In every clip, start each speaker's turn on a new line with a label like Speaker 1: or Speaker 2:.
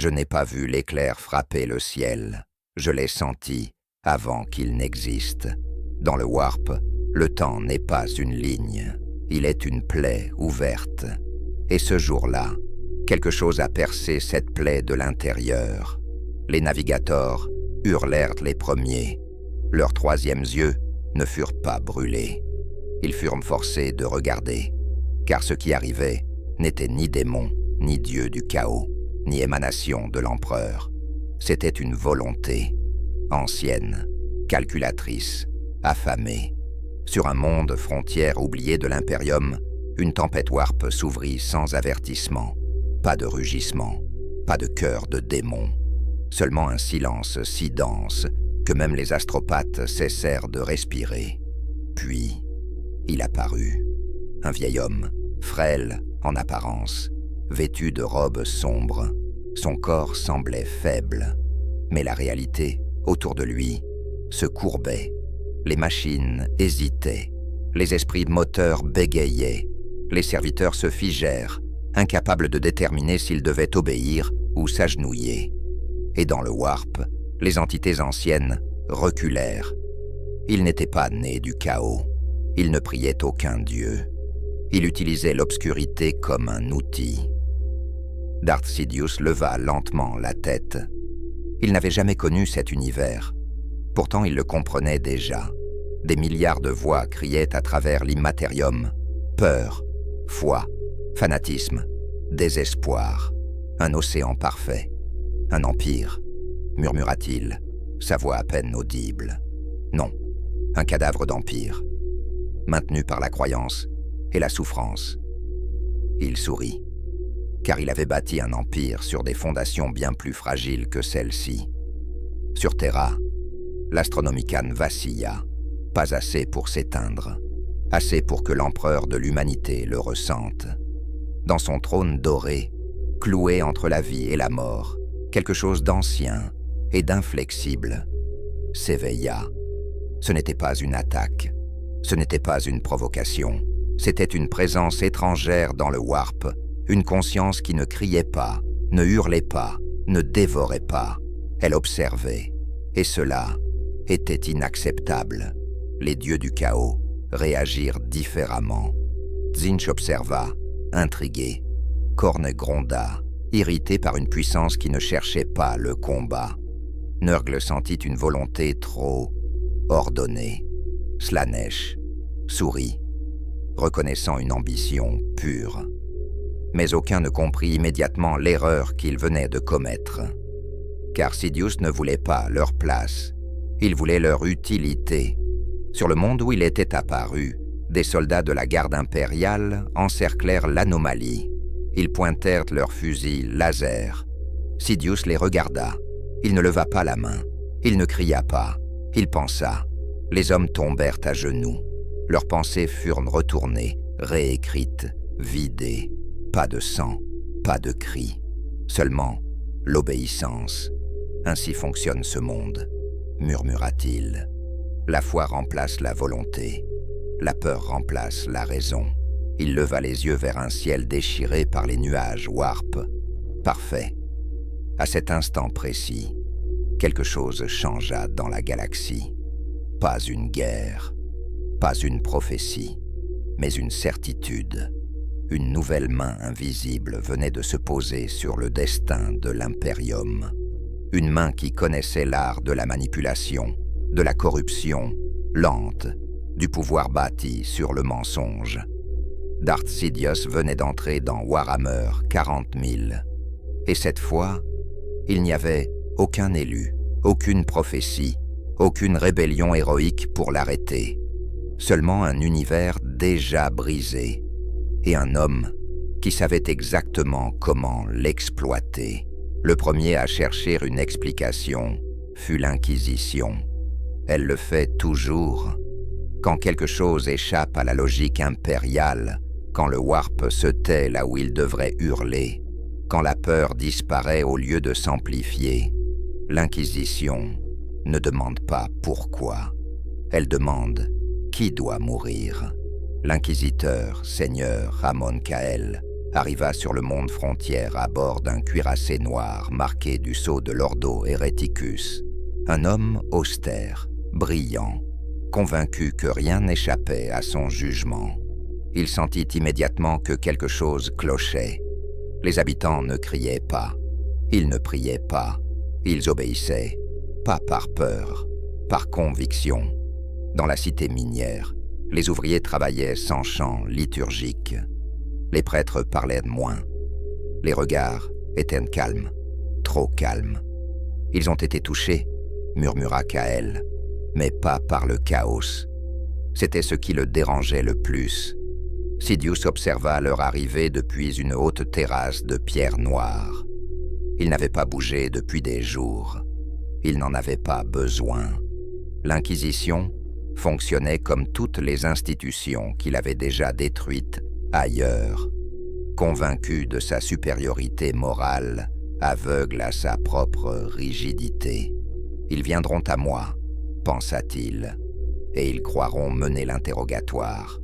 Speaker 1: Je n'ai pas vu l'éclair frapper le ciel. Je l'ai senti avant qu'il n'existe. Dans le warp, le temps n'est pas une ligne. Il est une plaie ouverte. Et ce jour-là, quelque chose a percé cette plaie de l'intérieur. Les navigateurs hurlèrent les premiers. Leurs troisièmes yeux ne furent pas brûlés. Ils furent forcés de regarder, car ce qui arrivait n'était ni démon, ni dieu du chaos, ni émanation de l'empereur. C'était une volonté, ancienne, calculatrice, affamée. Sur un monde frontière oublié de l'impérium, une tempête warp s'ouvrit sans avertissement. Pas de rugissement, pas de chœur de démon. Seulement un silence si dense que même les astropathes cessèrent de respirer. Puis, il apparut. Un vieil homme, frêle en apparence, vêtu de robes sombres. Son corps semblait faible, mais la réalité, autour de lui, se courbait. Les machines hésitaient, les esprits moteurs bégayaient, les serviteurs se figèrent, incapables de déterminer s'ils devaient obéir ou s'agenouiller. Et dans le warp, les entités anciennes reculèrent. Ils n'étaient pas nés du chaos, ils ne priaient aucun dieu. Il utilisait l'obscurité comme un outil. Darth Sidious leva lentement la tête. Il n'avait jamais connu cet univers. Pourtant, il le comprenait déjà. Des milliards de voix criaient à travers l'immatérium. Peur, foi, fanatisme, désespoir. Un océan parfait. Un empire, murmura-t-il, sa voix à peine audible. Non, un cadavre d'empire, maintenu par la croyance et la souffrance. Il sourit, car il avait bâti un empire sur des fondations bien plus fragiles que celles-ci. Sur Terra, l'Astronomican vacilla, pas assez pour s'éteindre, assez pour que l'empereur de l'humanité le ressente. Dans son trône doré, cloué entre la vie et la mort, quelque chose d'ancien et d'inflexible s'éveilla. Ce n'était pas une attaque, ce n'était pas une provocation, c'était une présence étrangère dans le warp, une conscience qui ne criait pas, ne hurlait pas, ne dévorait pas. Elle observait, et cela était inacceptable. Les dieux du chaos réagirent différemment. Tzeentch observa, intrigué. Khorne gronda, irrité par une puissance qui ne cherchait pas le combat. Nurgle sentit une volonté trop ordonnée. Slaanesh sourit, reconnaissant une ambition pure. Mais aucun ne comprit immédiatement l'erreur qu'il venait de commettre. Car Sidious ne voulait pas leur place, il voulait leur utilité. Sur le monde où il était apparu, des soldats de la garde impériale encerclèrent l'anomalie. Ils pointèrent leurs fusils laser. Sidious les regarda. Il ne leva pas la main. Il ne cria pas. Il pensa. Les hommes tombèrent à genoux. Leurs pensées furent retournées, réécrites, vidées. Pas de sang, pas de cris. Seulement l'obéissance. Ainsi fonctionne ce monde, murmura-t-il. La foi remplace la volonté. La peur remplace la raison. Il leva les yeux vers un ciel déchiré par les nuages warp. Parfait. À cet instant précis, quelque chose changea dans la galaxie. Pas une guerre, pas une prophétie, mais une certitude. Une nouvelle main invisible venait de se poser sur le destin de l'Imperium. Une main qui connaissait l'art de la manipulation, de la corruption lente, du pouvoir bâti sur le mensonge. Darth Sidious venait d'entrer dans Warhammer 40 000. Et cette fois, il n'y avait aucun élu, aucune prophétie, aucune rébellion héroïque pour l'arrêter. Seulement un univers déjà brisé, et un homme qui savait exactement comment l'exploiter. Le premier à chercher une explication fut l'Inquisition. Elle le fait toujours. Quand quelque chose échappe à la logique impériale, quand le warp se tait là où il devrait hurler, quand la peur disparaît au lieu de s'amplifier, l'Inquisition ne demande pas pourquoi. Elle demande qui doit mourir. L'inquisiteur, seigneur Ramon Kael, arriva sur le monde frontière à bord d'un cuirassé noir marqué du sceau de l'Ordo Hereticus. Un homme austère, brillant, convaincu que rien n'échappait à son jugement. Il sentit immédiatement que quelque chose clochait. Les habitants ne criaient pas, ils ne priaient pas, ils obéissaient, pas par peur, par conviction. Dans la cité minière, les ouvriers travaillaient sans chant liturgique. Les prêtres parlaient moins. Les regards étaient calmes, trop calmes. Ils ont été touchés, murmura Kael, mais pas par le chaos. C'était ce qui le dérangeait le plus. Sidious observa leur arrivée depuis une haute terrasse de pierre noire. Ils n'avaient pas bougé depuis des jours. Ils n'en avaient pas besoin. L'Inquisition fonctionnait comme toutes les institutions qu'il avait déjà détruites ailleurs. Convaincu de sa supériorité morale, aveugle à sa propre rigidité. « Ils viendront à moi », pensa-t-il, « et ils croiront mener l'interrogatoire. »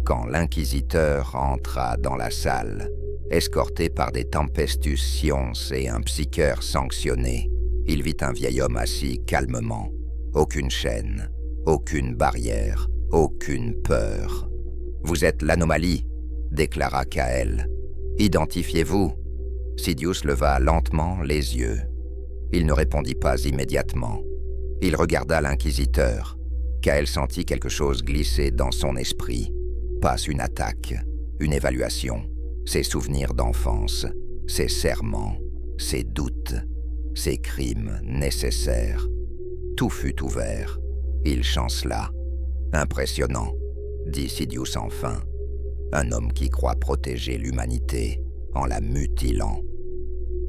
Speaker 1: Quand l'inquisiteur entra dans la salle, escorté par des Tempestus Sions et un psycheur sanctionné, il vit un vieil homme assis calmement. Aucune chaîne, aucune barrière, aucune peur. « Vous êtes l'anomalie », déclara Kael. « Identifiez-vous » Sidious leva lentement les yeux. Il ne répondit pas immédiatement. Il regarda l'inquisiteur. Kael sentit quelque chose glisser dans son esprit. Passe une attaque, une évaluation, ses souvenirs d'enfance, ses serments, ses doutes, ses crimes nécessaires. Tout fut ouvert. Il chancela. « Impressionnant », dit Sidious enfin. Un homme qui croit protéger l'humanité en la mutilant.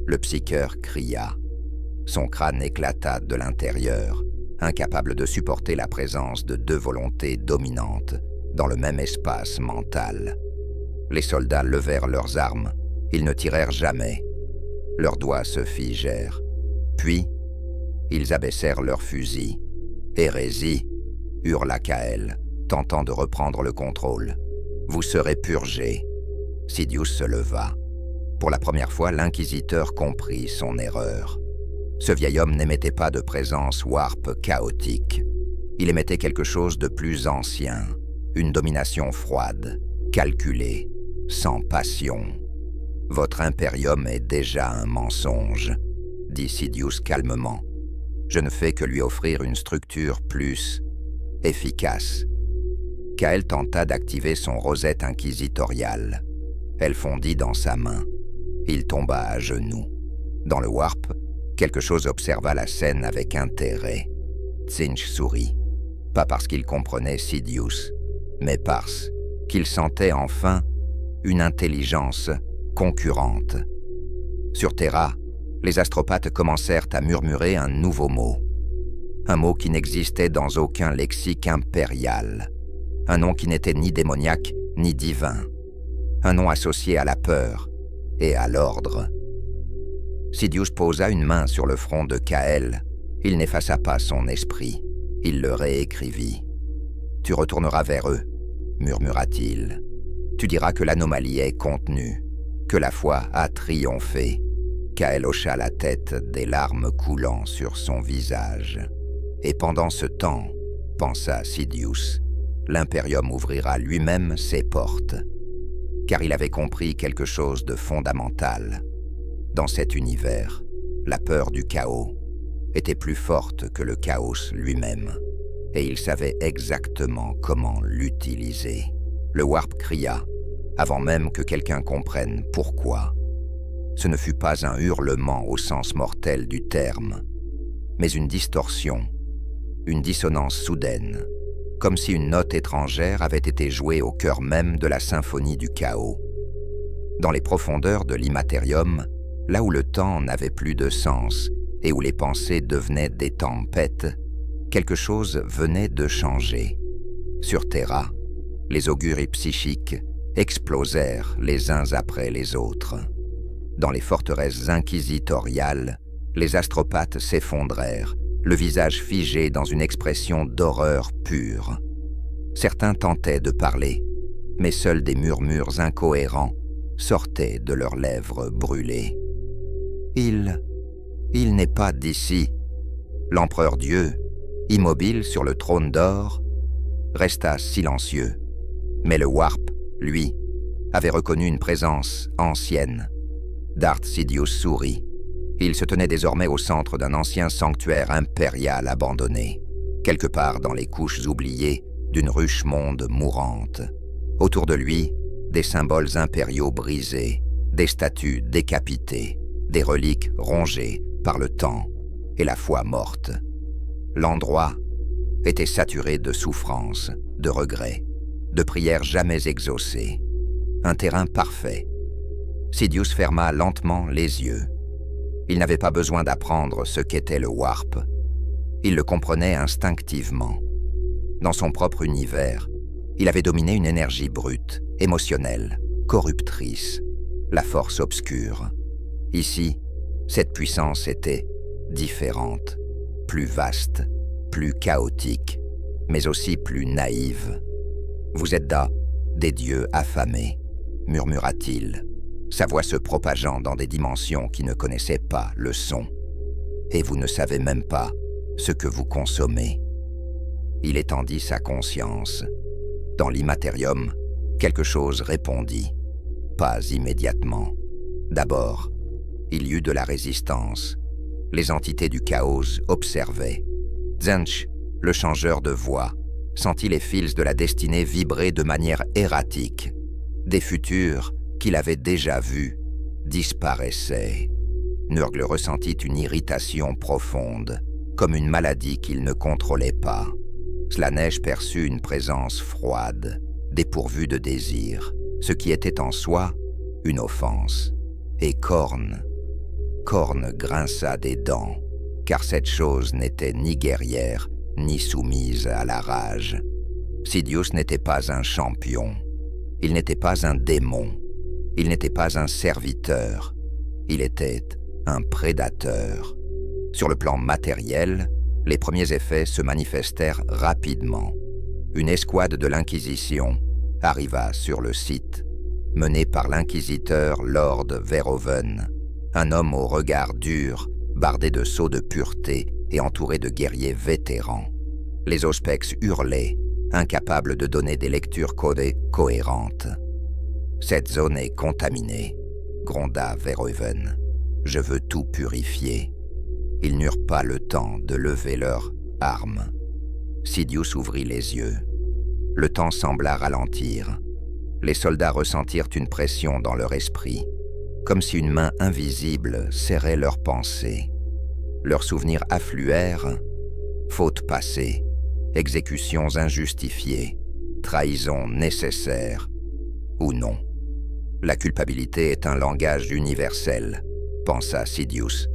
Speaker 1: Le psycheur cria. Son crâne éclata de l'intérieur, incapable de supporter la présence de deux volontés dominantes dans le même espace mental. Les soldats levèrent leurs armes. Ils ne tirèrent jamais. Leurs doigts se figèrent. Puis, ils abaissèrent leurs fusils. « Hérésie !» hurla Kael, tentant de reprendre le contrôle. « Vous serez purgés. » Sidious se leva. Pour la première fois, l'inquisiteur comprit son erreur. Ce vieil homme n'émettait pas de présence warp chaotique. Il émettait quelque chose de plus ancien, une domination froide, calculée, sans passion. « Votre impérium est déjà un mensonge », dit Sidious calmement. « Je ne fais que lui offrir une structure plus efficace. » Kael tenta d'activer son rosette inquisitoriale. Elle fondit dans sa main. Il tomba à genoux. Dans le warp, quelque chose observa la scène avec intérêt. Tzeentch sourit. Pas parce qu'il comprenait Sidious, mais parce qu'il sentait enfin une intelligence concurrente. Sur Terra, les astropathes commencèrent à murmurer un nouveau mot. Un mot qui n'existait dans aucun lexique impérial. Un nom qui n'était ni démoniaque ni divin. Un nom associé à la peur et à l'ordre. Sidious posa une main sur le front de Kael. Il n'effaça pas son esprit. Il le réécrivit. « Tu retourneras vers eux, » murmura-t-il. « Tu diras que l'anomalie est contenue, que la foi a triomphé. » Kael hocha la tête, des larmes coulant sur son visage. « Et pendant ce temps, pensa Sidious, l'Imperium ouvrira lui-même ses portes. » Car il avait compris quelque chose de fondamental. Dans cet univers, la peur du chaos était plus forte que le chaos lui-même, et il savait exactement comment l'utiliser. Le warp cria, avant même que quelqu'un comprenne pourquoi. Ce ne fut pas un hurlement au sens mortel du terme, mais une distorsion, une dissonance soudaine, comme si une note étrangère avait été jouée au cœur même de la symphonie du chaos. Dans les profondeurs de l'immatérium, là où le temps n'avait plus de sens et où les pensées devenaient des tempêtes, quelque chose venait de changer. Sur Terra, les auguries psychiques explosèrent les uns après les autres. Dans les forteresses inquisitoriales, les astropathes s'effondrèrent, le visage figé dans une expression d'horreur pure. Certains tentaient de parler, mais seuls des murmures incohérents sortait de leurs lèvres brûlées. Il n'est pas d'ici. L'empereur Dieu, immobile sur le trône d'or, resta silencieux. Mais le Warp, lui, avait reconnu une présence ancienne. Darth Sidious sourit. Il se tenait désormais au centre d'un ancien sanctuaire impérial abandonné, quelque part dans les couches oubliées d'une ruche monde mourante. Autour de lui, des symboles impériaux brisés, des statues décapitées, des reliques rongées par le temps et la foi morte. L'endroit était saturé de souffrances, de regrets, de prières jamais exaucées. Un terrain parfait. Sidious ferma lentement les yeux. Il n'avait pas besoin d'apprendre ce qu'était le Warp. Il le comprenait instinctivement. Dans son propre univers, il avait dominé une énergie brute, émotionnelle, corruptrice, la force obscure. Ici, cette puissance était différente, plus vaste, plus chaotique, mais aussi plus naïve. « Vous êtes là, des dieux affamés », murmura-t-il, sa voix se propageant dans des dimensions qui ne connaissaient pas le son. « Et vous ne savez même pas ce que vous consommez. » Il étendit sa conscience. Dans l'immatérium, quelque chose répondit. Pas immédiatement. D'abord, il y eut de la résistance. Les entités du chaos observaient. Tzeentch, le changeur de voix, sentit les fils de la destinée vibrer de manière erratique. Des futurs qu'il avait déjà vus disparaissaient. Nurgle ressentit une irritation profonde, comme une maladie qu'il ne contrôlait pas. Slaanesh perçut une présence froide, dépourvue de désir, ce qui était en soi une offense. Et Khorne grinça des dents, car cette chose n'était ni guerrière, ni soumise à la rage. Sidious n'était pas un champion, il n'était pas un démon, il n'était pas un serviteur, il était un prédateur. Sur le plan matériel, les premiers effets se manifestèrent rapidement. Une escouade de l'Inquisition arriva sur le site, menée par l'inquisiteur Lord Verhoeven, un homme au regard dur, bardé de sceaux de pureté et entouré de guerriers vétérans. Les Auspex hurlaient, incapables de donner des lectures codées cohérentes. « Cette zone est contaminée », gronda Verhoeven. « Je veux tout purifier. » Ils n'eurent pas le temps de lever leurs armes. Sidious ouvrit les yeux. Le temps sembla ralentir. Les soldats ressentirent une pression dans leur esprit, comme si une main invisible serrait leurs pensées. Leurs souvenirs affluèrent, fautes passées, exécutions injustifiées, trahisons nécessaires, ou non. La culpabilité est un langage universel, pensa Sidious.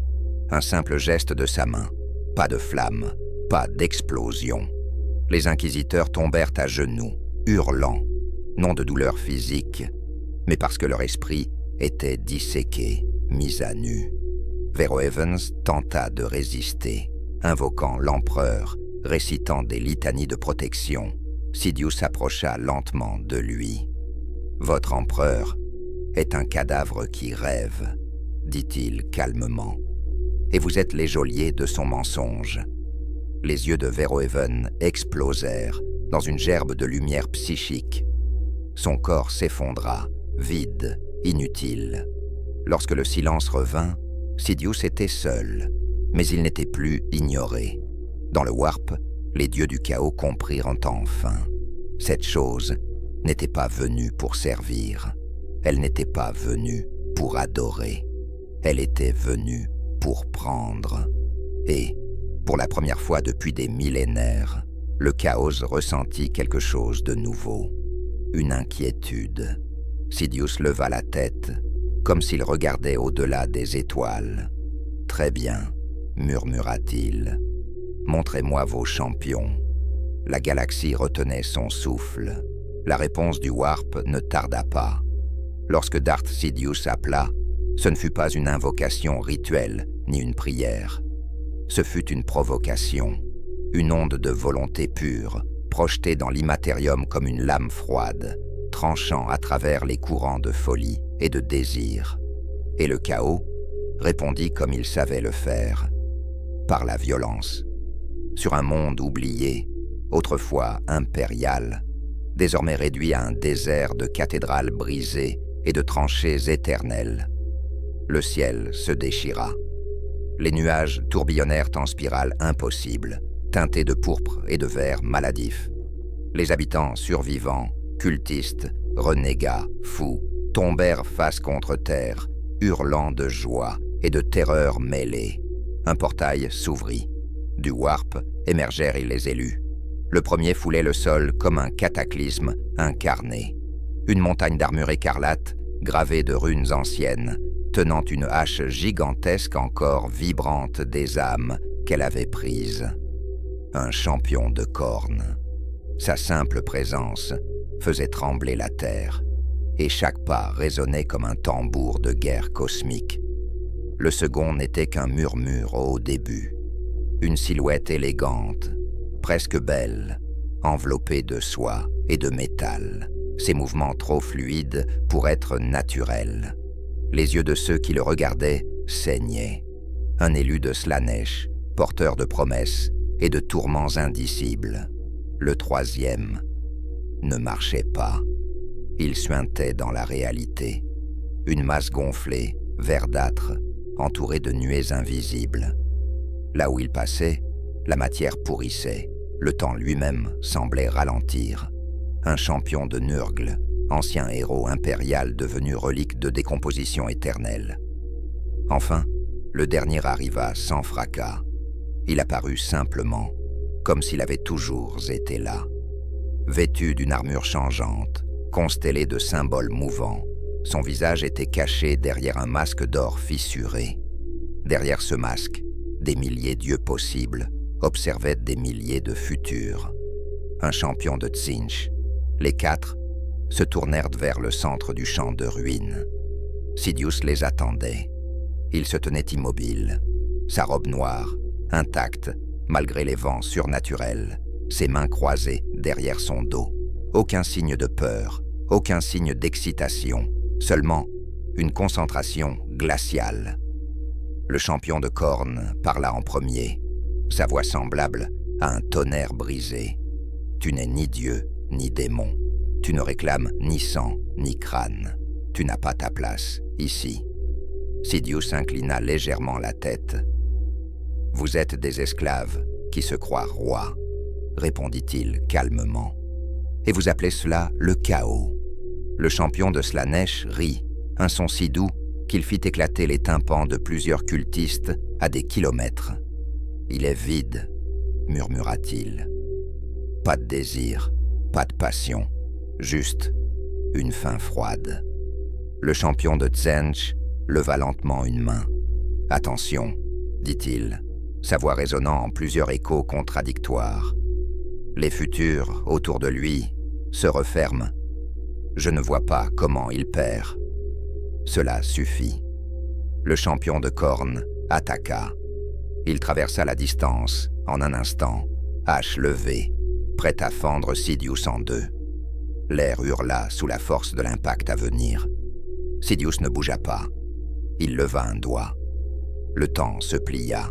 Speaker 1: Un simple geste de sa main, pas de flamme, pas d'explosion. Les inquisiteurs tombèrent à genoux, hurlant, non de douleur physique, mais parce que leur esprit était disséqué, mis à nu. Verhoeven tenta de résister, invoquant l'empereur, récitant des litanies de protection. Sidious s'approcha lentement de lui. « Votre empereur est un cadavre qui rêve, » dit-il calmement. « Et vous êtes les geôliers de son mensonge. » Les yeux de Verhoeven explosèrent dans une gerbe de lumière psychique. Son corps s'effondra, vide, inutile. Lorsque le silence revint, Sidious était seul, mais il n'était plus ignoré. Dans le Warp, les dieux du chaos comprirent enfin. Cette chose n'était pas venue pour servir. Elle n'était pas venue pour adorer. Elle était venue pour prendre. Et, pour la première fois depuis des millénaires, le chaos ressentit quelque chose de nouveau. Une inquiétude. Sidious leva la tête, comme s'il regardait au-delà des étoiles. « Très bien, » murmura-t-il. « Montrez-moi vos champions. » La galaxie retenait son souffle. La réponse du Warp ne tarda pas. Lorsque Darth Sidious appela, ce ne fut pas une invocation rituelle ni une prière. Ce fut une provocation, une onde de volonté pure, projetée dans l'immatérium comme une lame froide, tranchant à travers les courants de folie. et de désir. Et le chaos répondit comme il savait le faire, par la violence. Sur un monde oublié, autrefois impérial, désormais réduit à un désert de cathédrales brisées et de tranchées éternelles, le ciel se déchira. Les nuages tourbillonnèrent en spirale impossible, teintés de pourpre et de vert maladif. Les habitants survivants, cultistes, renégats, fous, tombèrent face contre terre, hurlant de joie et de terreur mêlée. Un portail s'ouvrit. Du warp émergèrent les élus. Le premier foulait le sol comme un cataclysme incarné. Une montagne d'armure écarlate, gravée de runes anciennes, tenant une hache gigantesque encore vibrante des âmes qu'elle avait prises. Un champion de cornes. Sa simple présence faisait trembler la terre, et chaque pas résonnait comme un tambour de guerre cosmique. Le second n'était qu'un murmure au début. Une silhouette élégante, presque belle, enveloppée de soie et de métal, ses mouvements trop fluides pour être naturels. Les yeux de ceux qui le regardaient saignaient. Un élu de Slaanesh, porteur de promesses et de tourments indicibles. Le troisième ne marchait pas. Il suintait dans la réalité. Une masse gonflée, verdâtre, entourée de nuées invisibles. Là où il passait, la matière pourrissait. Le temps lui-même semblait ralentir. Un champion de Nurgle, ancien héros impérial devenu relique de décomposition éternelle. Enfin, le dernier arriva sans fracas. Il apparut simplement, comme s'il avait toujours été là. Vêtu d'une armure changeante, constellée de symboles mouvants, son visage était caché derrière un masque d'or fissuré. Derrière ce masque, des milliers d'yeux possibles observaient des milliers de futurs. Un champion de Tzeentch. Les quatre se tournèrent vers le centre du champ de ruines. Sidious les attendait. Il se tenait immobile, sa robe noire, intacte malgré les vents surnaturels, ses mains croisées derrière son dos. Aucun signe de peur, aucun signe d'excitation, seulement une concentration glaciale. Le champion de cornes parla en premier, sa voix semblable à un tonnerre brisé. « Tu n'es ni dieu, ni démon. Tu ne réclames ni sang, ni crâne. Tu n'as pas ta place, ici. » Sidious inclina légèrement la tête. « Vous êtes des esclaves qui se croient rois, » répondit-il calmement. « Et vous appelez cela le chaos. » Le champion de Slaanesh rit, un son si doux qu'il fit éclater les tympans de plusieurs cultistes à des kilomètres. « Il est vide, » murmura-t-il. « Pas de désir, pas de passion, juste une faim froide. » Le champion de Tzeentch leva lentement une main. « Attention, » dit-il, sa voix résonnant en plusieurs échos contradictoires. Les futurs autour de lui se referment. Je ne vois pas comment il perd. Cela suffit. Le champion de cornes attaqua. Il traversa la distance en un instant, hache levée, prêt à fendre Sidious en deux. L'air hurla sous la force de l'impact à venir. Sidious ne bougea pas. Il leva un doigt. Le temps se plia.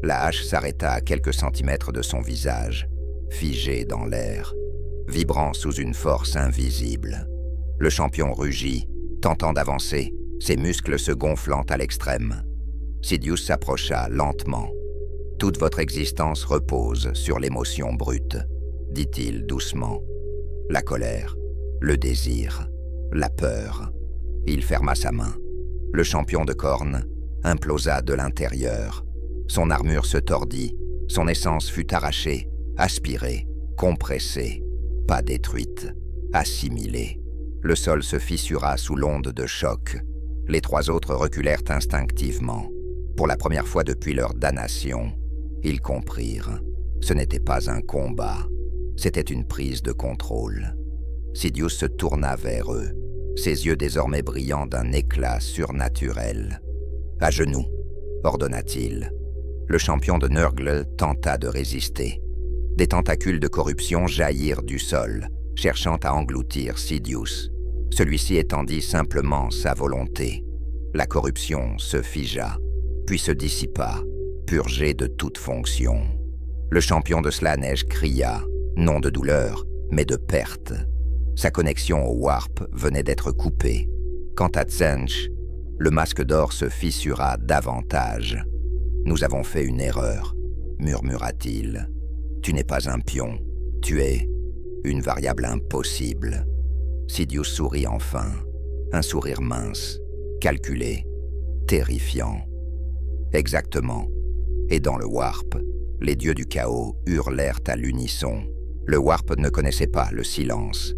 Speaker 1: La hache s'arrêta à quelques centimètres de son visage, figé dans l'air, vibrant sous une force invisible. Le champion rugit, tentant d'avancer, ses muscles se gonflant à l'extrême. Sidious s'approcha lentement. « Toute votre existence repose sur l'émotion brute, » dit-il doucement. La colère, le désir, la peur. Il ferma sa main. Le champion de cornes implosa de l'intérieur. Son armure se tordit, son essence fut arrachée, aspirée, compressée, pas détruite, assimilée. Le sol se fissura sous l'onde de choc. Les trois autres reculèrent instinctivement. Pour la première fois depuis leur damnation, ils comprirent. Ce n'était pas un combat, c'était une prise de contrôle. Sidious se tourna vers eux, ses yeux désormais brillants d'un éclat surnaturel. « À genoux !» ordonna-t-il. Le champion de Nurgle tenta de résister. Des tentacules de corruption jaillirent du sol, cherchant à engloutir Sidious. Celui-ci étendit simplement sa volonté. La corruption se figea, puis se dissipa, purgée de toute fonction. Le champion de Slaanesh cria, non de douleur, mais de perte. Sa connexion au Warp venait d'être coupée. Quant à Tzeentch, le masque d'or se fissura davantage. « Nous avons fait une erreur », murmura-t-il. « Tu n'es pas un pion, tu es une variable impossible. » Sidious sourit enfin, un sourire mince, calculé, terrifiant. Exactement. Et dans le Warp, les dieux du chaos hurlèrent à l'unisson. Le Warp ne connaissait pas le silence.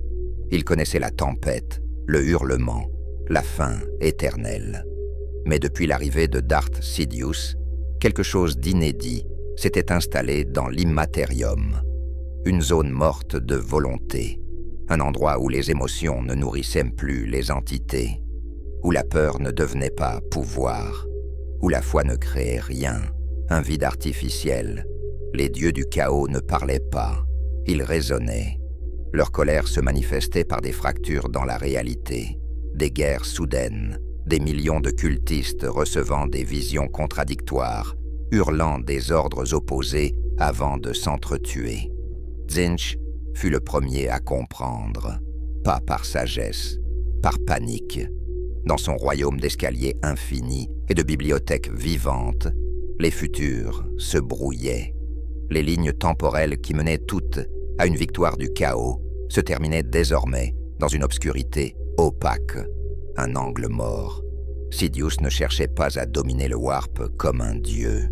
Speaker 1: Il connaissait la tempête, le hurlement, la faim éternelle. Mais depuis l'arrivée de Darth Sidious, quelque chose d'inédit s'était installé dans l'immatérium. Une zone morte de volonté. Un endroit où les émotions ne nourrissaient plus les entités, où la peur ne devenait pas pouvoir, où la foi ne créait rien, un vide artificiel. Les dieux du chaos ne parlaient pas, ils raisonnaient. Leur colère se manifestait par des fractures dans la réalité, des guerres soudaines, des millions de cultistes recevant des visions contradictoires, hurlant des ordres opposés avant de s'entretuer. Tzeentch fut le premier à comprendre, pas par sagesse, par panique. Dans son royaume d'escaliers infinis et de bibliothèques vivantes, les futurs se brouillaient. Les lignes temporelles qui menaient toutes à une victoire du chaos se terminaient désormais dans une obscurité opaque, un angle mort. Sidious ne cherchait pas à dominer le Warp comme un dieu.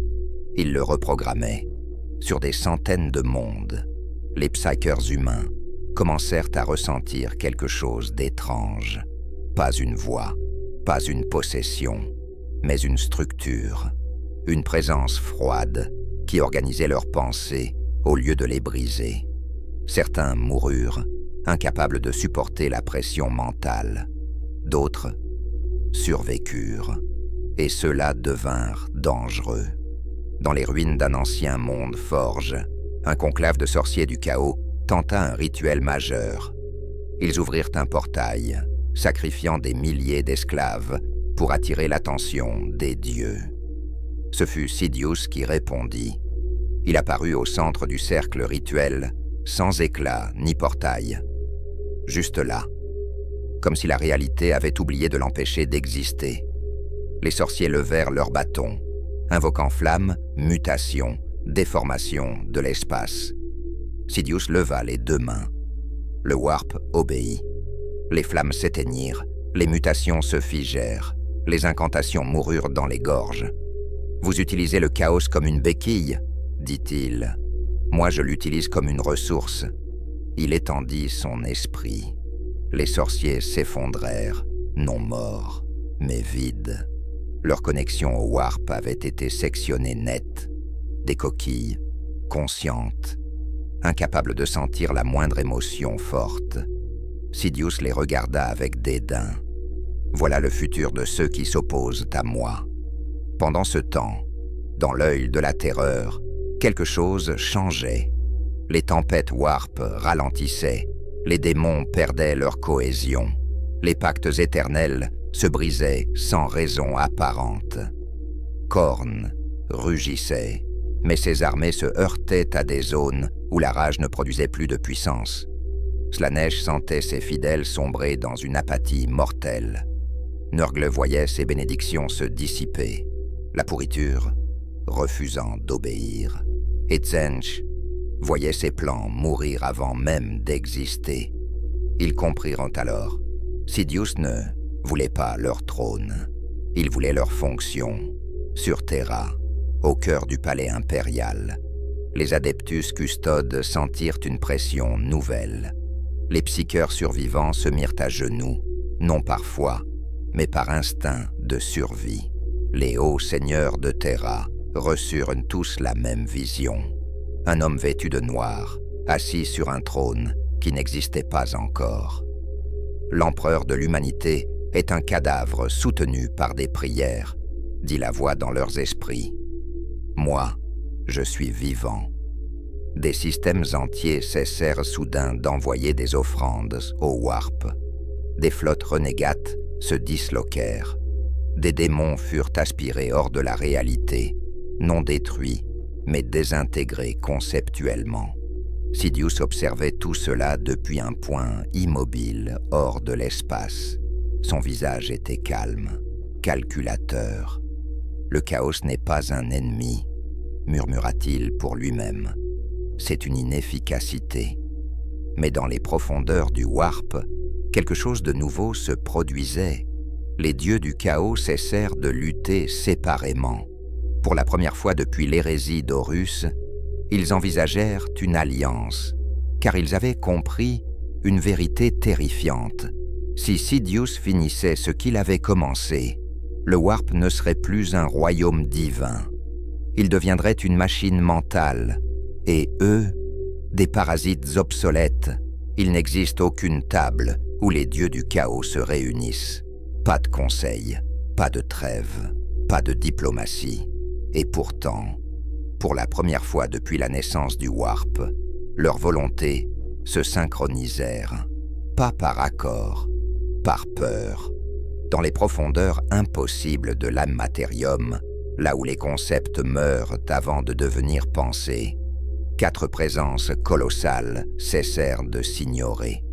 Speaker 1: Il le reprogrammait. Sur des centaines de mondes, les psykers humains commencèrent à ressentir quelque chose d'étrange. Pas une voix, pas une possession, mais une structure, une présence froide qui organisait leurs pensées au lieu de les briser. Certains moururent, incapables de supporter la pression mentale. D'autres survécurent, et ceux-là devinrent dangereux. Dans les ruines d'un ancien monde forge, un conclave de sorciers du chaos tenta un rituel majeur. Ils ouvrirent un portail, sacrifiant des milliers d'esclaves pour attirer l'attention des dieux. Ce fut Sidious qui répondit. Il apparut au centre du cercle rituel, sans éclat ni portail. Juste là, comme si la réalité avait oublié de l'empêcher d'exister. Les sorciers levèrent leurs bâtons, invoquant flamme, mutation, déformation de l'espace. Sidious leva les deux mains. Le Warp obéit. Les flammes s'éteignirent, les mutations se figèrent, les incantations moururent dans les gorges. « Vous utilisez le chaos comme une béquille » dit-il. « Moi, je l'utilise comme une ressource. » Il étendit son esprit. Les sorciers s'effondrèrent, non morts, mais vides. Leur connexion au Warp avait été sectionnée net. Des coquilles, conscientes, incapables de sentir la moindre émotion forte. Sidious les regarda avec dédain. Voilà le futur de ceux qui s'opposent à moi. Pendant ce temps, dans l'œil de la terreur, quelque chose changeait. Les tempêtes Warp ralentissaient, les démons perdaient leur cohésion, les pactes éternels se brisaient sans raison apparente. Khorne rugissait, mais ses armées se heurtaient à des zones où la rage ne produisait plus de puissance. Slaanesh sentait ses fidèles sombrer dans une apathie mortelle. Nurgle voyait ses bénédictions se dissiper, la pourriture refusant d'obéir. Et Tzeentch voyait ses plans mourir avant même d'exister. Ils comprirent alors. Sidious ne voulait pas leur trône. Il voulait leur fonction, sur Terra, au cœur du palais impérial. Les Adeptus Custodes sentirent une pression nouvelle. Les psycheurs survivants se mirent à genoux, non par foi, mais par instinct de survie. Les hauts seigneurs de Terra reçurent tous la même vision. Un homme vêtu de noir, assis sur un trône qui n'existait pas encore. L'empereur de l'humanité est un cadavre soutenu par des prières, dit la voix dans leurs esprits. Moi, je suis vivant. Des systèmes entiers cessèrent soudain d'envoyer des offrandes au Warp. Des flottes renégates se disloquèrent. Des démons furent aspirés hors de la réalité, non détruits, mais désintégrés conceptuellement. Sidious observait tout cela depuis un point immobile hors de l'espace. Son visage était calme, calculateur. « Le chaos n'est pas un ennemi », murmura-t-il pour lui-même. « C'est une inefficacité. » Mais dans les profondeurs du Warp, quelque chose de nouveau se produisait. Les dieux du chaos cessèrent de lutter séparément. Pour la première fois depuis l'hérésie d'Horus, ils envisagèrent une alliance, car ils avaient compris une vérité terrifiante. Si Sidious finissait ce qu'il avait commencé, le Warp ne serait plus un royaume divin. Il deviendrait une machine mentale, et eux, des parasites obsolètes. Il n'existe aucune table où les dieux du chaos se réunissent. Pas de conseil, pas de trêve, pas de diplomatie. Et pourtant, pour la première fois depuis la naissance du Warp, leurs volontés se synchronisèrent, pas par accord, par peur. Dans les profondeurs impossibles de l'Ammaterium, là où les concepts meurent avant de devenir pensées, 4 présences colossales cessèrent de s'ignorer.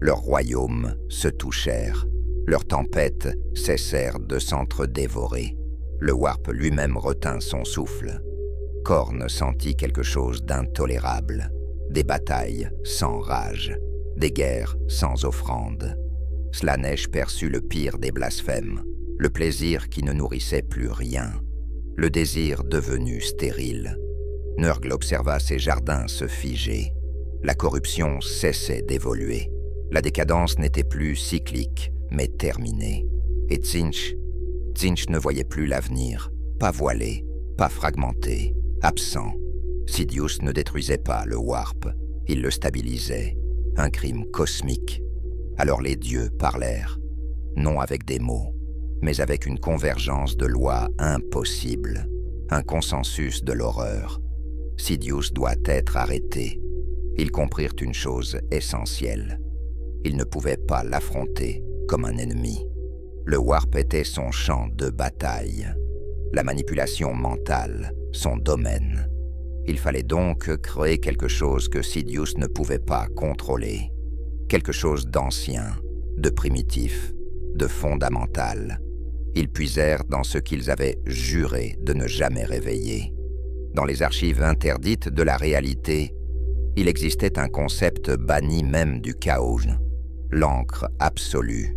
Speaker 1: Leurs royaumes se touchèrent, leurs tempêtes cessèrent de s'entre-dévorer. Le Warp lui-même retint son souffle. Khorne sentit quelque chose d'intolérable. Des batailles sans rage, des guerres sans offrande. Slaanesh perçut le pire des blasphèmes, le plaisir qui ne nourrissait plus rien, le désir devenu stérile. Nurgle observa ses jardins se figer. La corruption cessait d'évoluer. La décadence n'était plus cyclique, mais terminée. Et Tzeentch ne voyait plus l'avenir, pas voilé, pas fragmenté, absent. Sidious ne détruisait pas le Warp, il le stabilisait. Un crime cosmique. Alors les dieux parlèrent, non avec des mots, mais avec une convergence de lois impossibles, un consensus de l'horreur. Sidious doit être arrêté. Ils comprirent une chose essentielle. Ils ne pouvaient pas l'affronter comme un ennemi. Le Warp était son champ de bataille, la manipulation mentale, son domaine. Il fallait donc créer quelque chose que Sidious ne pouvait pas contrôler. Quelque chose d'ancien, de primitif, de fondamental. Ils puisèrent dans ce qu'ils avaient juré de ne jamais réveiller. Dans les archives interdites de la réalité, il existait un concept banni même du chaos, l'encre absolue,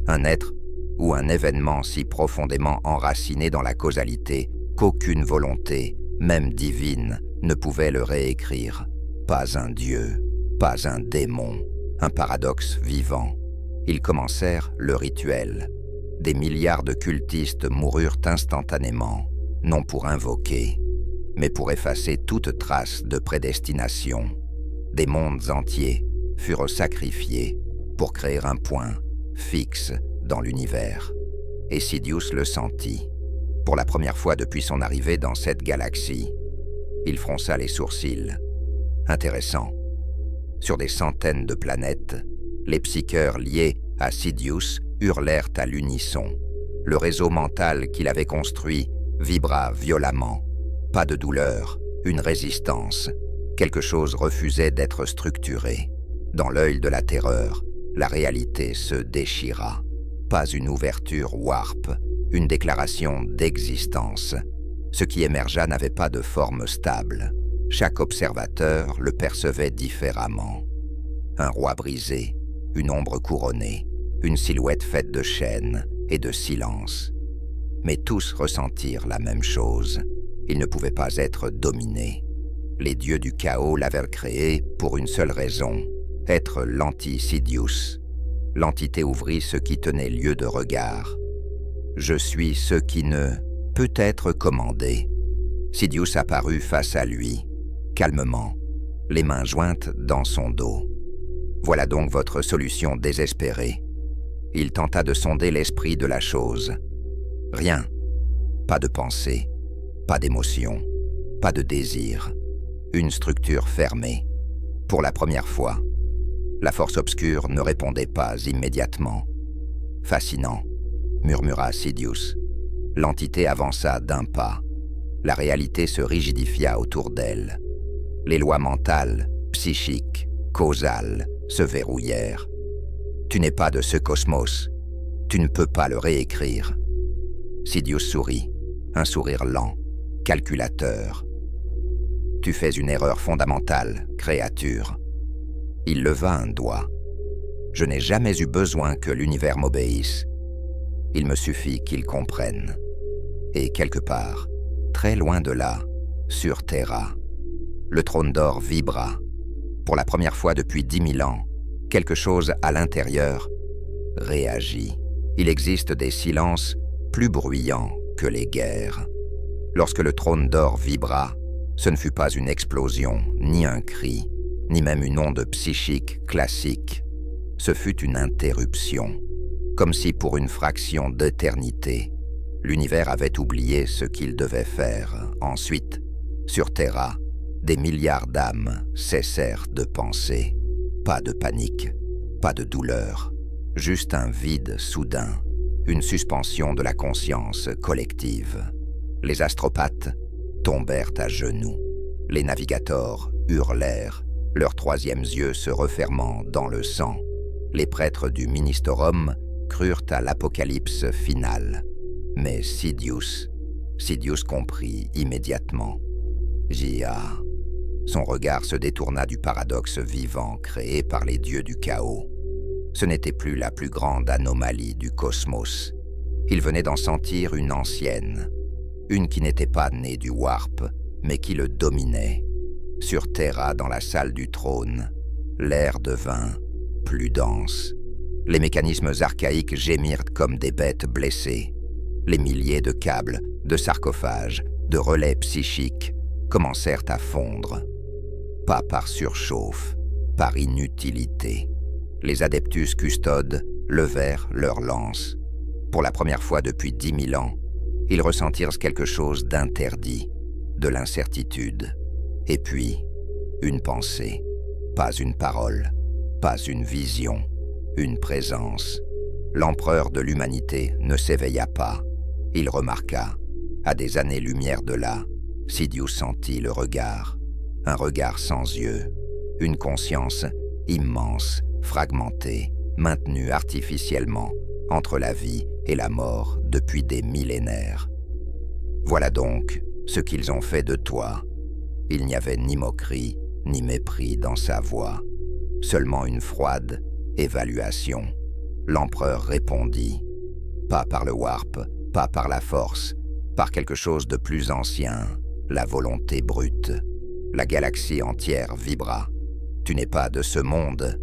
Speaker 1: un être ou un événement si profondément enraciné dans la causalité qu'aucune volonté, même divine, ne pouvait le réécrire. Pas un dieu, pas un démon, un paradoxe vivant. Ils commencèrent le rituel. Des milliards de cultistes moururent instantanément, non pour invoquer, mais pour effacer toute trace de prédestination. Des mondes entiers furent sacrifiés pour créer un point fixe dans l'univers. Et Sidious le sentit. Pour la première fois depuis son arrivée dans cette galaxie, il fronça les sourcils. Intéressant. Sur des centaines de planètes, les psycheurs liés à Sidious hurlèrent à l'unisson. Le réseau mental qu'il avait construit vibra violemment. Pas de douleur, une résistance. Quelque chose refusait d'être structuré. Dans l'œil de la terreur, la réalité se déchira. Pas une ouverture warp, une déclaration d'existence. Ce qui émergea n'avait pas de forme stable. Chaque observateur le percevait différemment. Un roi brisé, une ombre couronnée, une silhouette faite de chaînes et de silence. Mais tous ressentirent la même chose. Ils ne pouvaient pas être dominés. Les dieux du chaos l'avaient créé pour une seule raison, être l'anti-Sidious. L'entité ouvrit ce qui tenait lieu de regard. Je suis ce qui ne peut être commandé. Sidious apparut face à lui, calmement, les mains jointes dans son dos. Voilà donc votre solution désespérée. Il tenta de sonder l'esprit de la chose. Rien. Pas de pensée, pas d'émotion, pas de désir. Une structure fermée. Pour la première fois. La force obscure ne répondait pas immédiatement. « Fascinant », murmura Sidious. L'entité avança d'un pas. La réalité se rigidifia autour d'elle. Les lois mentales, psychiques, causales, se verrouillèrent. « Tu n'es pas de ce cosmos. Tu ne peux pas le réécrire. » Sidious sourit, un sourire lent, calculateur. « Tu fais une erreur fondamentale, créature. » Il leva un doigt. « Je n'ai jamais eu besoin que l'univers m'obéisse. Il me suffit qu'il comprenne. » Et quelque part, très loin de là, sur Terra, le trône d'or vibra. Pour la première fois depuis 10 000 ans, quelque chose à l'intérieur réagit. Il existe des silences plus bruyants que les guerres. Lorsque le trône d'or vibra, ce ne fut pas une explosion, ni un cri, ni même une onde psychique classique. Ce fut une interruption, comme si pour une fraction d'éternité, l'univers avait oublié ce qu'il devait faire. Ensuite, sur Terra, des milliards d'âmes cessèrent de penser. Pas de panique, pas de douleur, juste un vide soudain, une suspension de la conscience collective. Les astropathes tombèrent à genoux. Les navigateurs hurlèrent, leurs troisièmes yeux se refermant dans le sang. Les prêtres du Ministerum crurent à l'apocalypse finale. Mais Sidious comprit immédiatement. J.A. Son regard se détourna du paradoxe vivant créé par les dieux du chaos. Ce n'était plus la plus grande anomalie du cosmos. Il venait d'en sentir une ancienne, une qui n'était pas née du Warp, mais qui le dominait. Sur Terra, dans la salle du trône, l'air devint plus dense. Les mécanismes archaïques gémirent comme des bêtes blessées. Les milliers de câbles, de sarcophages, de relais psychiques commencèrent à fondre. Pas par surchauffe, par inutilité. Les adeptus custodes levèrent leurs lances. Pour la première fois depuis 10 000 ans, ils ressentirent quelque chose d'interdit, de l'incertitude. Et puis, une pensée, pas une parole, pas une vision, une présence. L'empereur de l'humanité ne s'éveilla pas. Il remarqua, à des années-lumière de là, Sidious sentit le regard, un regard sans yeux, une conscience immense, fragmentée, maintenue artificiellement entre la vie et la mort depuis des millénaires. Voilà donc ce qu'ils ont fait de toi. Il n'y avait ni moquerie, ni mépris dans sa voix, seulement une froide évaluation. L'empereur répondit, pas par le Warp, pas par la force, par quelque chose de plus ancien, la volonté brute. La galaxie entière vibra. Tu n'es pas de ce monde.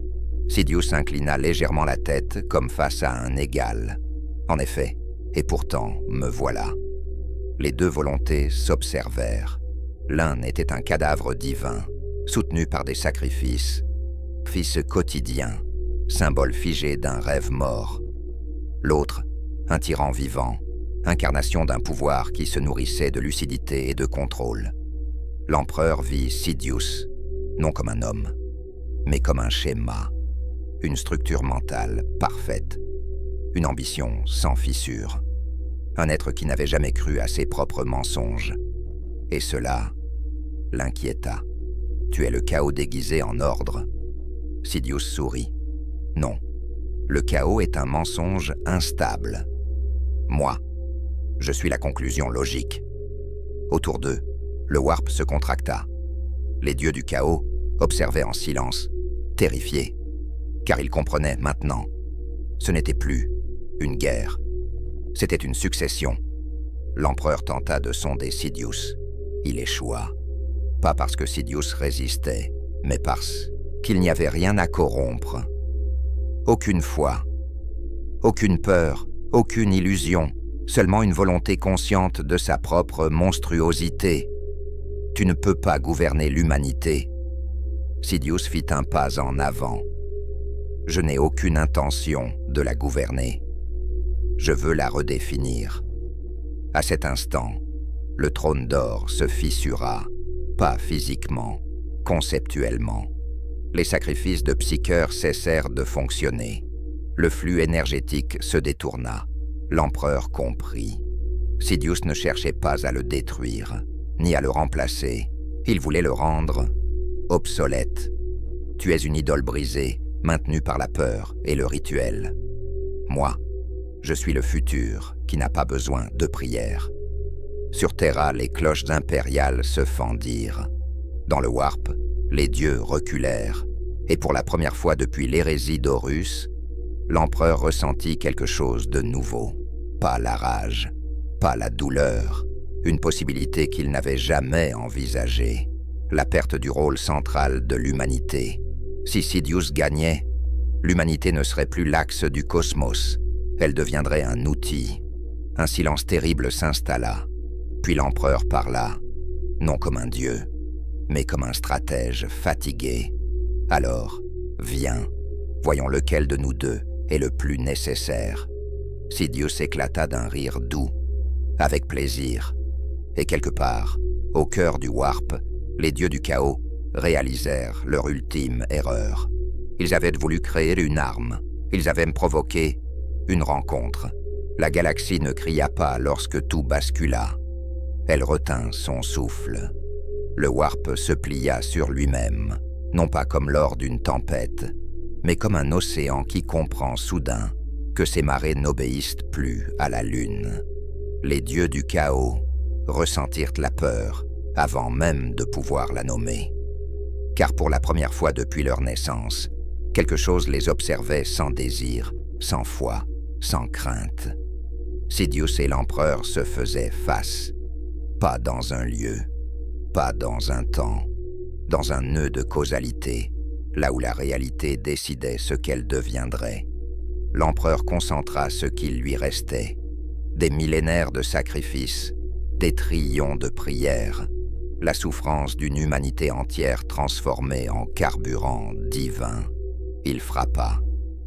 Speaker 1: Sidious inclina légèrement la tête comme face à un égal. En effet, et pourtant, me voilà. Les deux volontés s'observèrent. L'un était un cadavre divin, soutenu par des sacrifices, fils quotidien, symbole figé d'un rêve mort. L'autre, un tyran vivant, incarnation d'un pouvoir qui se nourrissait de lucidité et de contrôle. L'empereur vit Sidious, non comme un homme, mais comme un schéma, une structure mentale parfaite, une ambition sans fissure, un être qui n'avait jamais cru à ses propres mensonges. Et cela l'inquiéta. « Tu es le chaos déguisé en ordre. » Sidious sourit. « Non, le chaos est un mensonge instable. Moi, je suis la conclusion logique. » Autour d'eux, le Warp se contracta. Les dieux du chaos observaient en silence, terrifiés, car ils comprenaient maintenant. Ce n'était plus une guerre, c'était une succession. L'empereur tenta de sonder Sidious. Il échoua. Pas parce que Sidious résistait, mais parce qu'il n'y avait rien à corrompre. Aucune foi, aucune peur, aucune illusion, seulement une volonté consciente de sa propre monstruosité. Tu ne peux pas gouverner l'humanité. Sidious fit un pas en avant. Je n'ai aucune intention de la gouverner. Je veux la redéfinir. À cet instant, le trône d'or se fissura, pas physiquement, conceptuellement. Les sacrifices de Psyker cessèrent de fonctionner. Le flux énergétique se détourna. L'empereur comprit. Sidious ne cherchait pas à le détruire, ni à le remplacer. Il voulait le rendre obsolète. Tu es une idole brisée, maintenue par la peur et le rituel. Moi, je suis le futur qui n'a pas besoin de prière. Sur Terra, les cloches impériales se fendirent. Dans le Warp, les dieux reculèrent, et pour la première fois depuis l'hérésie d'Horus, l'empereur ressentit quelque chose de nouveau. Pas la rage, pas la douleur, une possibilité qu'il n'avait jamais envisagée, la perte du rôle central de l'humanité. Si Sidious gagnait, l'humanité ne serait plus l'axe du cosmos, elle deviendrait un outil. Un silence terrible s'installa, puis l'empereur parla, non comme un dieu, mais comme un stratège fatigué. Alors, viens, voyons lequel de nous deux est le plus nécessaire. Sidious éclata d'un rire doux, avec plaisir, et quelque part, au cœur du Warp, les dieux du chaos réalisèrent leur ultime erreur. Ils avaient voulu créer une arme, ils avaient provoqué une rencontre. La galaxie ne cria pas lorsque tout bascula. Elle retint son souffle. Le Warp se plia sur lui-même, non pas comme lors d'une tempête, mais comme un océan qui comprend soudain que ses marées n'obéissent plus à la lune. Les dieux du chaos ressentirent la peur avant même de pouvoir la nommer. Car pour la première fois depuis leur naissance, quelque chose les observait sans désir, sans foi, sans crainte. Sidious et l'empereur se faisaient face, pas dans un lieu, pas dans un temps, dans un nœud de causalité, là où la réalité décidait ce qu'elle deviendrait. L'empereur concentra ce qu'il lui restait, des millénaires de sacrifices, des trillions de prières, la souffrance d'une humanité entière transformée en carburant divin. Il frappa.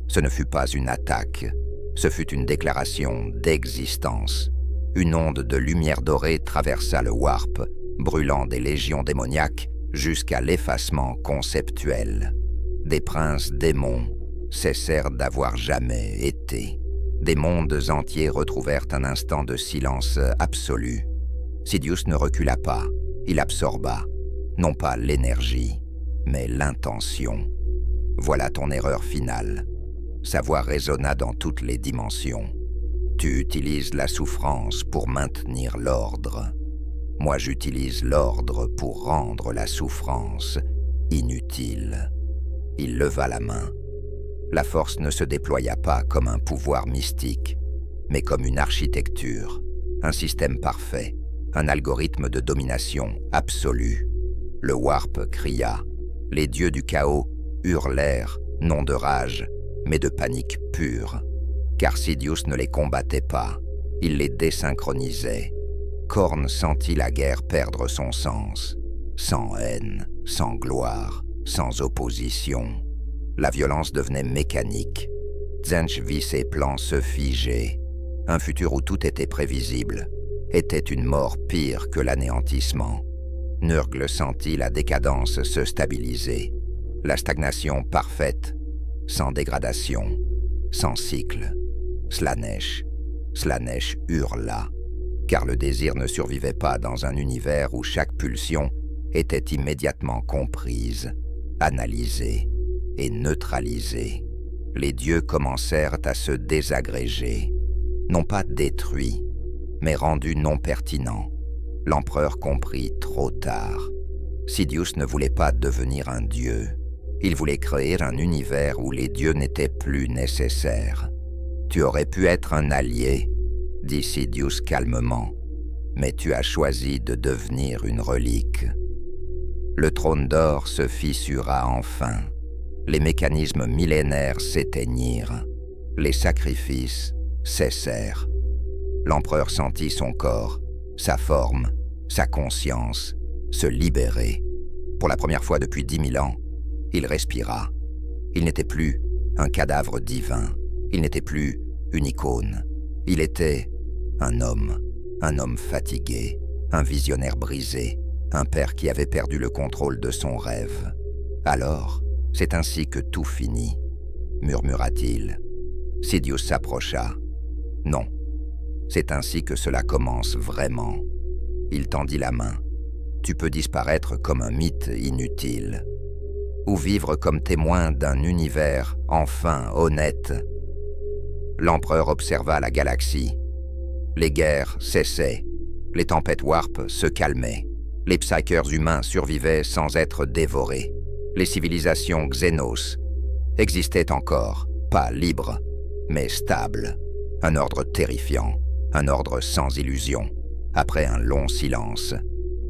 Speaker 1: Ce ne fut pas une attaque, ce fut une déclaration d'existence. Une onde de lumière dorée traversa le Warp, brûlant des légions démoniaques jusqu'à l'effacement conceptuel. Des princes démons cessèrent d'avoir jamais été. Des mondes entiers retrouvèrent un instant de silence absolu. Sidious ne recula pas, il absorba, non pas l'énergie, mais l'intention. Voilà ton erreur finale. Sa voix résonna dans toutes les dimensions. Tu utilises la souffrance pour maintenir l'ordre. Moi, j'utilise l'ordre pour rendre la souffrance inutile. Il leva la main. La force ne se déploya pas comme un pouvoir mystique, mais comme une architecture, un système parfait, un algorithme de domination absolue. Le Warp cria. Les dieux du chaos hurlèrent, non de rage, mais de panique pure. Car Sidious ne les combattait pas, il les désynchronisait. Khorne sentit la guerre perdre son sens, sans haine, sans gloire, sans opposition. La violence devenait mécanique. Tzench vit ses plans se figer. Un futur où tout était prévisible était une mort pire que l'anéantissement. Nurgle sentit la décadence se stabiliser. La stagnation parfaite, sans dégradation, sans cycle. Slaanesh hurla, car le désir ne survivait pas dans un univers où chaque pulsion était immédiatement comprise, analysée et neutralisée. Les dieux commencèrent à se désagréger, non pas détruits, mais rendus non pertinents. L'empereur comprit trop tard. Sidious ne voulait pas devenir un dieu. Il voulait créer un univers où les dieux n'étaient plus nécessaires. Tu aurais pu être un allié, dit Sidious calmement, mais tu as choisi de devenir une relique. Le trône d'or se fissura enfin. Les mécanismes millénaires s'éteignirent. Les sacrifices cessèrent. L'empereur sentit son corps, sa forme, sa conscience se libérer. Pour la première fois depuis 10 000 ans, il respira. Il n'était plus un cadavre divin. Il n'était plus une icône. Il était un homme fatigué, un visionnaire brisé, un père qui avait perdu le contrôle de son rêve. Alors, C'est ainsi que tout finit, murmura-t-il. Sidious s'approcha. Non, c'est ainsi que cela commence vraiment. Il tendit la main. Tu peux disparaître comme un mythe inutile, ou vivre comme témoin d'un univers enfin honnête. L'empereur observa la galaxie. Les guerres cessaient, les tempêtes warp se calmaient, les psykers humains survivaient sans être dévorés. Les civilisations Xénos existaient encore, pas libres, mais stables. Un ordre terrifiant, un ordre sans illusion. Après un long silence,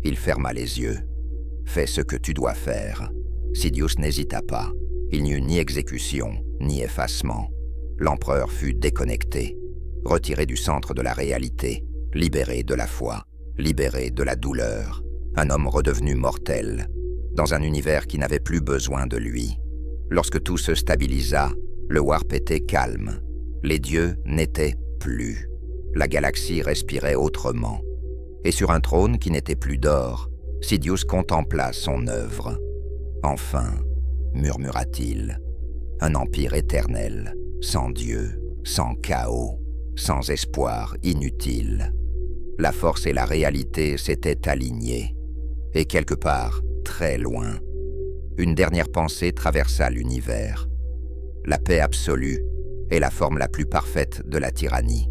Speaker 1: il ferma les yeux. « Fais ce que tu dois faire. » Sidious n'hésita pas. Il n'y eut ni exécution, ni effacement. L'empereur fut déconnecté, retiré du centre de la réalité, libéré de la foi, libéré de la douleur. Un homme redevenu mortel, dans un univers qui n'avait plus besoin de lui. Lorsque tout se stabilisa, le warp était calme. Les dieux n'étaient plus. La galaxie respirait autrement. Et sur un trône qui n'était plus d'or, Sidious contempla son œuvre. Enfin, murmura-t-il, un empire éternel, sans Dieu, sans chaos, sans espoir inutile. La force et la réalité s'étaient alignées. Et quelque part, très loin, une dernière pensée traversa l'univers. La paix absolue est la forme la plus parfaite de la tyrannie.